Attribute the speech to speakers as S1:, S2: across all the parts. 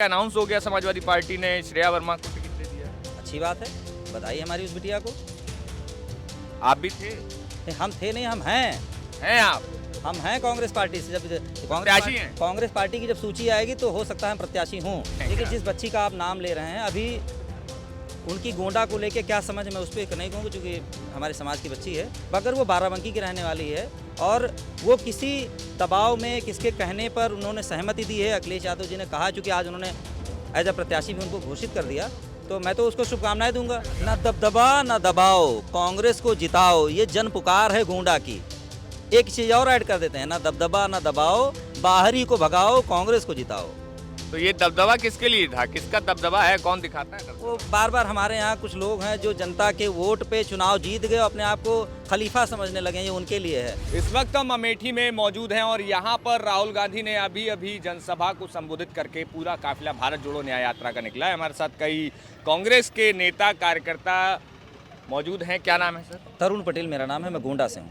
S1: Announce हो गया, Samajwadi party ने श्रेया वर्मा को टिकट दे दिया।
S2: अच्छी बात है, बधाई हमारी उस बिटिया को।
S1: आप भी थे?
S2: नहीं, हम थे नहीं, हम हैं।
S1: आप?
S2: हम हैं कांग्रेस पार्टी से। जब
S1: प्रत्याशी हैं?
S2: कांग्रेस पार्टी की जब सूची आएगी तो हो सकता है हम प्रत्याशी हों। देखिए, जिस बच्ची का आप नाम ले रहे हैं, अभी उनकी गोंडा को लेके क्या समझ, मैं उस पर नहीं कहूँगा क्योंकि हमारे समाज की बच्ची है, मगर वो बाराबंकी की रहने वाली है और वो किसी दबाव में, किसके कहने पर उन्होंने सहमति दी है। अखिलेश यादव जी ने कहा, चूँकि आज उन्होंने एज अ प्रत्याशी भी उनको घोषित कर दिया, तो मैं तो उसको शुभकामनाएं दूंगा। ना दबदबा ना दबाओ, कांग्रेस को जिताओ, ये जन पुकार है गोंडा की। एक चीज़ और ऐड कर देते हैं, ना दबदबा ना दबाओ, बाहरी को भगाओ, कांग्रेस को जिताओ।
S1: तो ये दबदबा किसके लिए था? किसका दबदबा है? कौन दिखाता है दबदबा?
S2: वो बार बार हमारे यहाँ कुछ लोग हैं जो जनता के वोट पे चुनाव जीत गए, अपने आप को खलीफा समझने लगे, ये उनके लिए है।
S1: इस वक्त हम अमेठी में मौजूद हैं और यहाँ पर राहुल गांधी ने अभी जनसभा को संबोधित करके पूरा काफिला भारत जोड़ो न्याय यात्रा का निकला है। हमारे साथ कई कांग्रेस के नेता कार्यकर्ता मौजूद हैं। क्या नाम है सर?
S2: तरुण पटेल मेरा नाम है, मैं गोंडा से हूँ।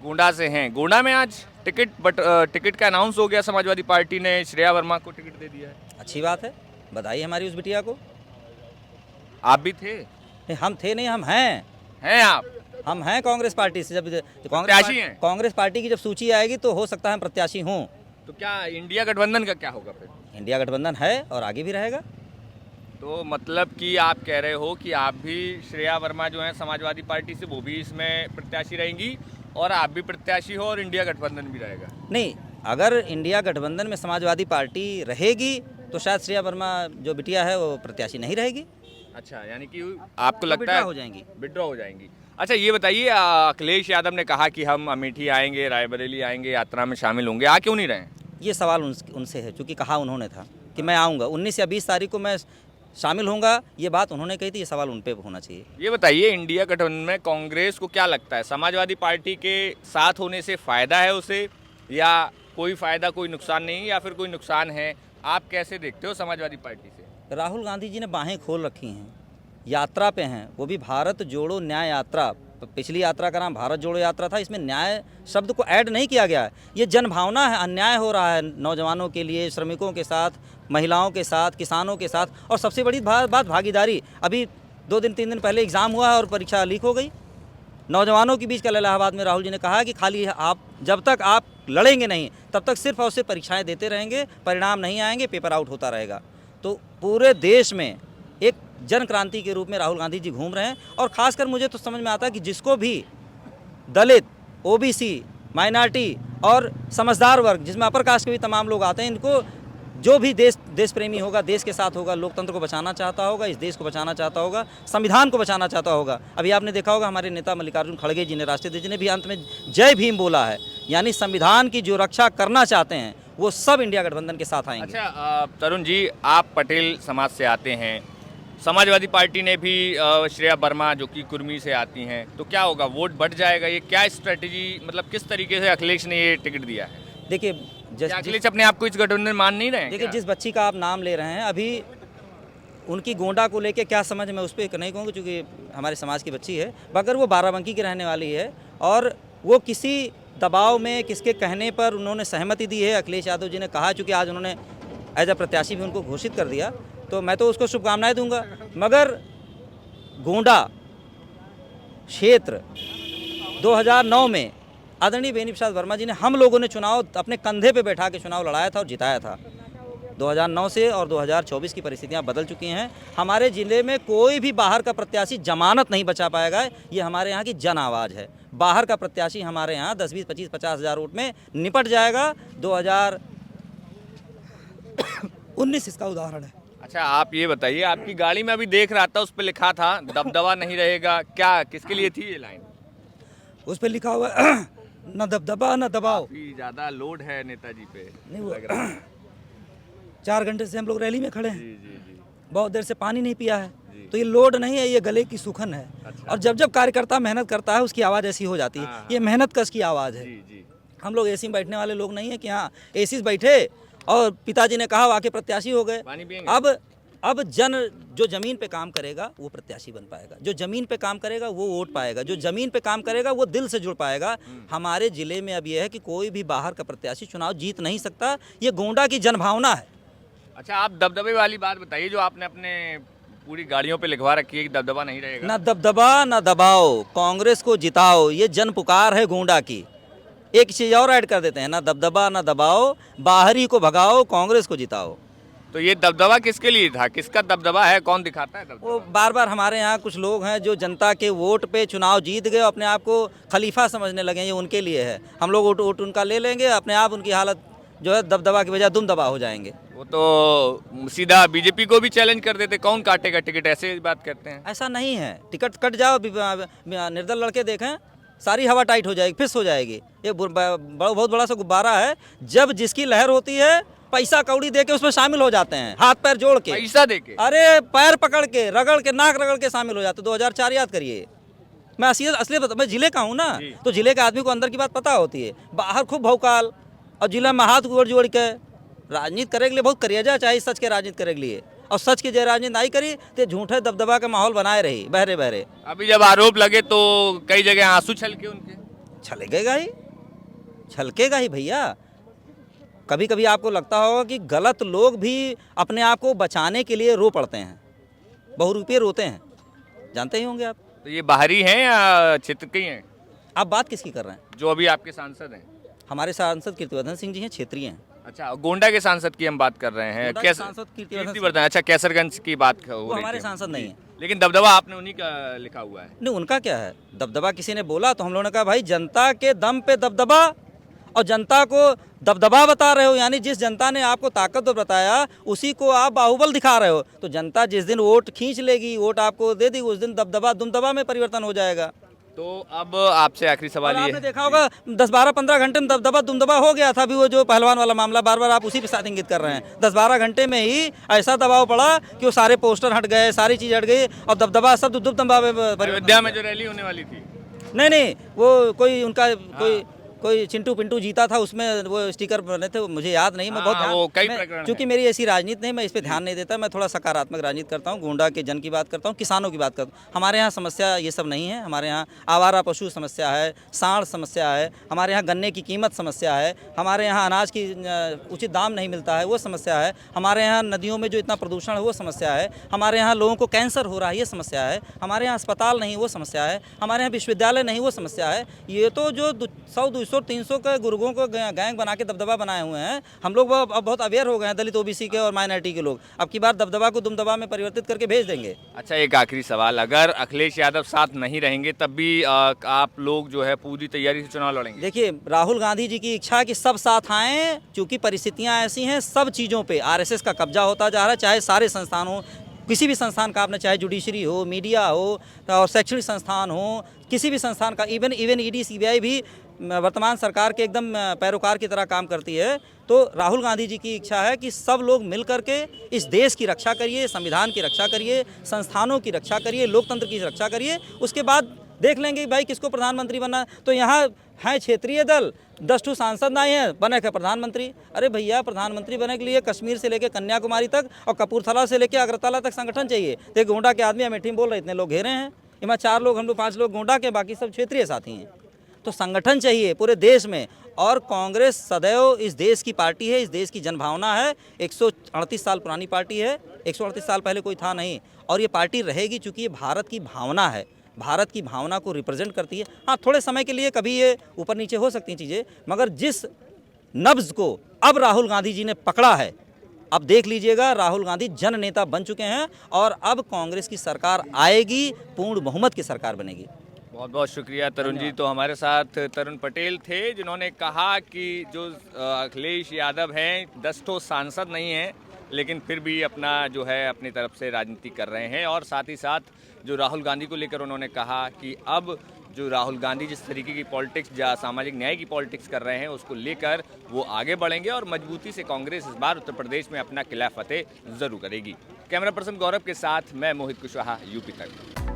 S1: गोंडा से हैं। गोंडा में आज टिकट का अनाउंस हो गया, समाजवादी पार्टी ने श्रेया वर्मा को टिकट दे दिया है।
S2: अच्छी बात है, बधाई हमारी उस बिटिया को।
S1: आप भी थे?
S2: नहीं, हम थे नहीं, हम हैं।
S1: आप?
S2: हम हैं कांग्रेस पार्टी से। जब
S1: प्रत्याशी हैं?
S2: कांग्रेस पार्टी की जब सूची आएगी तो हो सकता है हम प्रत्याशी हों।
S1: तो क्या इंडिया गठबंधन का क्या होगा फिर?
S2: इंडिया गठबंधन है और आगे भी रहेगा।
S1: तो मतलब कि आप कह रहे हो कि आप भी, श्रेया वर्मा जो है समाजवादी पार्टी से, वो भी इसमें प्रत्याशी रहेंगी और आप भी प्रत्याशी हो और इंडिया गठबंधन भी रहेगा?
S2: नहीं, अगर इंडिया गठबंधन में समाजवादी पार्टी रहेगी तो शायद श्रेया वर्मा जो बिटिया है वो प्रत्याशी नहीं रहेगी।
S1: अच्छा, यानी कि आपको लगता
S2: विड्रॉ
S1: है
S2: हो जाएंगी।
S1: विड्रॉ हो जाएंगी। अच्छा, ये बताइए, अखिलेश यादव ने कहा कि हम अमेठी आएंगे, रायबरेली आएंगे, यात्रा में शामिल होंगे, आ क्यों नहीं रहे?
S2: ये सवाल उनसे है, चूँकि कहा उन्होंने था कि मैं आऊँगा 19 या 20 तारीख को मैं शामिल होऊंगा, ये बात उन्होंने कही थी। ये सवाल उन पे होना चाहिए।
S1: ये बताइए, इंडिया गठबंधन में कांग्रेस को क्या लगता है, समाजवादी पार्टी के साथ होने से फ़ायदा है उसे, या कोई फ़ायदा कोई नुकसान नहीं, या फिर कोई नुकसान है? आप कैसे देखते हो समाजवादी पार्टी से?
S2: राहुल गांधी जी ने बाहें खोल रखी हैं, यात्रा पे हैं, वो भी भारत जोड़ो न्याय यात्रा। पिछली यात्रा का नाम भारत जोड़ो यात्रा था, इसमें न्याय शब्द को ऐड नहीं किया गया है। ये जनभावना है, अन्याय हो रहा है नौजवानों के लिए, श्रमिकों के साथ, महिलाओं के साथ, किसानों के साथ, और सबसे बड़ी बात भागीदारी। अभी 2 दिन 3 दिन पहले एग्ज़ाम हुआ है और परीक्षा लीक हो गई। नौजवानों के बीच कल इलाहाबाद में राहुल जी ने कहा कि खाली आप जब तक आप लड़ेंगे नहीं, तब तक सिर्फ और सिर्फ परीक्षाएं देते रहेंगे, परिणाम नहीं आएंगे, पेपर आउट होता रहेगा। तो पूरे देश में एक जन क्रांति के रूप में राहुल गांधी जी घूम रहे हैं। और ख़ासकर मुझे तो समझ में आता है कि जिसको भी दलित, ओबीसी, माइनॉरिटी और समझदार वर्ग, जिसमें अपर कास्ट के भी तमाम लोग आते हैं, इनको जो भी देश प्रेमी होगा, देश के साथ होगा, लोकतंत्र को बचाना चाहता होगा, इस देश को बचाना चाहता होगा, संविधान को बचाना चाहता होगा। अभी आपने देखा होगा हमारे नेता मल्लिकार्जुन खड़गे जी ने, राष्ट्रीय अध्यक्ष जी ने भी अंत में जय भीम बोला है। यानी संविधान की जो रक्षा करना चाहते हैं वो सब इंडिया गठबंधन के साथ आएंगे।
S1: अच्छा, तरुण जी, आप पटेल समाज से आते हैं, समाजवादी पार्टी ने भी श्रेया वर्मा जो कि कुर्मी से आती हैं, तो क्या होगा, वोट बढ़ जाएगा? ये क्या स्ट्रेटेजी, मतलब किस तरीके से अखिलेश ने ये टिकट दिया है?
S2: देखिए,
S1: अखिलेश अपने आप को इस गठबंधन मान नहीं रहे हैं?
S2: देखिए, जिस बच्ची का आप नाम ले रहे हैं, अभी उनकी गोंडा को लेके क्या समझ, मैं उस पर नहीं कहूँगा क्योंकि हमारे समाज की बच्ची है, मगर वो बाराबंकी की रहने वाली है और वो किसी दबाव में, किसके कहने पर उन्होंने सहमति दी है। अखिलेश यादव जी ने कहा, चूँकि आज उन्होंने एज अ प्रत्याशी भी उनको घोषित कर दिया, तो मैं तो उसको शुभकामनाएं दूंगा। मगर गोंडा क्षेत्र 2009 में आदरणीय बेनी प्रसाद वर्मा जी ने, हम लोगों ने चुनाव अपने कंधे पे बैठा के चुनाव लड़ाया था और जिताया था। 2009 से और 2024 की परिस्थितियां बदल चुकी हैं। हमारे ज़िले में कोई भी बाहर का प्रत्याशी जमानत नहीं बचा पाएगा। ये हमारे यहाँ की जन आवाज़ है। बाहर का प्रत्याशी हमारे यहाँ 10, 20, 25, 50 हज़ार वोट में निपट जाएगा। 2019 इसका उदाहरण है।
S1: अच्छा, आप ये बताइए, आपकी गाड़ी में अभी देख रहा था, उस पर लिखा था दबदबा नहीं रहेगा, क्या, किसके लिए थी ये लाइन?
S2: उस पर लिखा हुआ न दबदबा न दबाओ।
S1: काफी ज्यादा लोड है नेताजी पे,
S2: नहीं, वो
S1: लग रहा है।
S2: 4 घंटे से हम लोग रैली में खड़े हैं,
S1: जी जी जी।
S2: बहुत देर से पानी नहीं पिया है,
S1: जी।
S2: तो ये लोड नहीं है, ये गले की सूखन है।
S1: अच्छा।
S2: और जब कार्यकर्ता मेहनत करता है उसकी आवाज़ ऐसी हो जाती है।
S1: हाँ।
S2: ये मेहनत कश की आवाज़ है।
S1: जी जी।
S2: हम लोग एसी में बैठने वाले लोग नहीं है कि हाँ एसी से बैठे और पिताजी ने कहा आके प्रत्याशी हो गए।
S1: पानी पिएंगे?
S2: अब जन जो ज़मीन पे काम करेगा वो प्रत्याशी बन पाएगा, जो ज़मीन पे काम करेगा वो वोट पाएगा, जो ज़मीन पे काम करेगा वो दिल से जुड़ पाएगा। हमारे ज़िले में अब यह है कि कोई भी बाहर का प्रत्याशी चुनाव जीत नहीं सकता। ये गोंडा की जनभावना है।
S1: अच्छा, आप दबदबे वाली बात बताइए जो आपने अपने पूरी गाड़ियों पे लिखवा रखी है कि दबदबा नहीं रहेगा।
S2: ना दबदबा ना दबाओ, कांग्रेस को जिताओ, ये जन पुकार है गोंडा की। एक चीज़ और ऐड कर देते हैं, ना दबदबा ना दबाओ, बाहरी को भगाओ, कांग्रेस को जिताओ।
S1: तो ये दबदबा किसके लिए था, किसका दबदबा है, कौन दिखाता है दबदबा?
S2: वो बार बार हमारे यहाँ कुछ लोग हैं जो जनता के वोट पे चुनाव जीत गए, अपने आप को खलीफा समझने लगे, ये उनके लिए है। हम लोग वोट उनका ले लेंगे, अपने आप उनकी हालत जो है दबदबा की बजाय दुम दबा हो जाएंगे।
S1: वो तो सीधा बीजेपी को भी चैलेंज कर देते, कौन काटेगा टिकट, ऐसे बात करते हैं।
S2: ऐसा नहीं है, टिकट कट जाओ, निर्दल लड़के देखें, सारी हवा टाइट हो जाएगी, फिक्स हो जाएगी। ये बहुत बड़ा सा गुब्बारा है, जब जिसकी लहर होती है पैसा कौड़ी दे के उसमें शामिल हो जाते हैं, हाथ पैर जोड़ के,
S1: पैसा देके।
S2: अरे पैर पकड़ के, रगड़ के, नाक रगड़ के शामिल हो जाते। 2004 याद करिए। मैं असली मैं जिले का हूँ ना, तो जिले के आदमी को अंदर की बात पता होती है। बाहर खूब भौकाल और जिला में हाथ जोड़ के राजनीति करे के लिए बहुत करिएजा चाहिए, सच के राजनीति करे के लिए। और सच की जो राजनीति नहीं करी तो झूठे दबदबा का माहौल बनाए रही बहरे बहरे।
S1: अभी जब आरोप लगे तो कई जगह आंसू छलके उनके।
S2: छलकेगा ही भैया। कभी कभी आपको लगता होगा कि गलत लोग भी अपने आप को बचाने के लिए रो पड़ते हैं, बहुरूपये रोते हैं, जानते ही होंगे आप।
S1: तो ये बाहरी हैं या क्षेत्र के ही हैं?
S2: आप बात किसकी कर रहे हैं?
S1: जो अभी आपके सांसद हैं।
S2: हमारे सांसद कीर्तिवर्धन सिंह जी हैं, क्षेत्रीय हैं।
S1: अच्छा, गोंडा के सांसद की हम बात कर रहे हैं।
S2: गोंडा के सांसद कीर्तिवर्धन।
S1: अच्छा, कैसरगंज की बात हो
S2: वो
S1: रही
S2: हमारे
S1: थी।
S2: सांसद नहीं है।
S1: लेकिन दबदबा आपने उन्हीं का लिखा हुआ है।
S2: नहीं, उनका क्या है दबदबा? किसी ने बोला तो हम लोगों ने कहा भाई जनता के दम पे दबदबा, और जनता को दबदबा बता रहे हो, यानी जिस जनता ने आपको ताकत बताया उसी को आप बाहुबल दिखा रहे हो। तो जनता जिस दिन वोट खींच लेगी, वोट आपको दे दी, उस दिन दबदबा दुमदबा में परिवर्तन हो जाएगा।
S1: तो अब आपसे आखिरी सवाल ये
S2: आपने देखा होगा 10-12-15 घंटे में दबदबा दुमदबा हो गया था। अभी वो जो पहलवान वाला मामला, बार बार आप उसी पे साथ इंगित कर रहे हैं। 10-12 घंटे में ही ऐसा दबाव पड़ा कि वो सारे पोस्टर हट गए, सारी चीज़ हट गई और दबदबा सब दुमदबा में
S1: अयोध्या में जो रैली होने वाली थी।
S2: नहीं, वो कोई उनका कोई चिंटू पिंटू जीता था, उसमें वो स्टिकर बने थे, मुझे याद नहीं। मैं बहुत क्योंकि मेरी ऐसी राजनीति नहीं, मैं इस पे ध्यान नहीं देता। मैं थोड़ा सकारात्मक राजनीति करता हूँ, गोंडा के जन की बात करता हूँ, किसानों की बात करता हूँ। हमारे यहाँ समस्या ये सब नहीं है। हमारे यहाँ आवारा पशु समस्या है, सांड समस्या है, हमारे यहाँ गन्ने की कीमत समस्या है, हमारे यहाँ अनाज की उचित दाम नहीं मिलता है, वो समस्या है। हमारे यहाँ नदियों में जो इतना प्रदूषण है वो समस्या है। हमारे यहाँ लोगों को कैंसर हो रहा है, ये समस्या है। हमारे यहाँ अस्पताल नहीं, वो समस्या है। हमारे यहाँ विश्वविद्यालय नहीं, वो समस्या है। ये तो जो 100-200-300 के गुर्गों को गैंग बना के दबदबा बनाए हुए हैं। हम लोग अब बहुत अवेयर हो गए हैं, दलित, ओबीसी के और माइनॉरिटी के लोग। अब की बार दबदबा को दुमदबा में परिवर्तित करके भेज देंगे।
S1: अच्छा, एक आखिरी सवाल, अगर अखिलेश यादव साथ नहीं रहेंगे तब भी आप लोग जो है पूरी तैयारी से चुनाव लड़ेंगे?
S2: देखिए, राहुल गांधी जी की इच्छा है कि सब साथ आएँ, क्योंकि परिस्थितियाँ ऐसी हैं, सब चीज़ों पर आरएसएस का कब्जा होता जा रहा है। चाहे सारे संस्थान हो, किसी भी संस्थान का, आपने चाहे जुडिशरी हो, मीडिया हो और शैक्षणिक संस्थान हो, किसी भी संस्थान का, इवन ईडी सीबीआई भी वर्तमान सरकार के एकदम पैरोकार की तरह काम करती है। तो राहुल गांधी जी की इच्छा है कि सब लोग मिल करके इस देश की रक्षा करिए, संविधान की रक्षा करिए, संस्थानों की रक्षा करिए, लोकतंत्र की रक्षा करिए। उसके बाद देख लेंगे भाई किसको प्रधानमंत्री बनना। तो यहाँ है क्षेत्रीय दल, 10 सांसद नहीं है, बने के प्रधानमंत्री। अरे भैया, प्रधानमंत्री बनने के लिए कश्मीर से लेकर कन्याकुमारी तक और कपूरथला से लेकर अगरतला तक संगठन चाहिए। तो गोंडा के आदमी अमेठी में बोल रहे, इतने लोग घेरे हैं, इनमें 4 लोग, हम लोग 5 लोग गोंडा के, बाकी सब क्षेत्रीय साथी हैं। तो संगठन चाहिए पूरे देश में। और कांग्रेस सदैव इस देश की पार्टी है, इस देश की जनभावना है। 138 साल पुरानी पार्टी है, 138 साल पहले कोई था नहीं, और ये पार्टी रहेगी क्योंकि ये भारत की भावना है, भारत की भावना को रिप्रेजेंट करती है। हाँ, थोड़े समय के लिए कभी ये ऊपर नीचे हो सकती हैं चीज़ें, मगर जिस नब्ज़ को अब राहुल गांधी जी ने पकड़ा है, अब देख लीजिएगा, राहुल गांधी जन नेता बन चुके हैं और अब कांग्रेस की सरकार आएगी, पूर्ण बहुमत की सरकार बनेगी।
S1: बहुत बहुत शुक्रिया तरुण जी। तो हमारे साथ तरुण पटेल थे, जिन्होंने कहा कि जो अखिलेश यादव हैं 10 ठो सांसद नहीं हैं, लेकिन फिर भी अपना जो है अपनी तरफ से राजनीति कर रहे हैं। और साथ ही साथ जो राहुल गांधी को लेकर उन्होंने कहा कि अब जो राहुल गांधी जिस तरीके की पॉलिटिक्स या सामाजिक न्याय की पॉलिटिक्स कर रहे हैं, उसको लेकर वो आगे बढ़ेंगे और मजबूती से कांग्रेस इस बार उत्तर प्रदेश में अपना किला फतेह जरूर करेगी। कैमरा पर्सन गौरव के साथ मैं मोहित कुशवाहा, यूपी तक।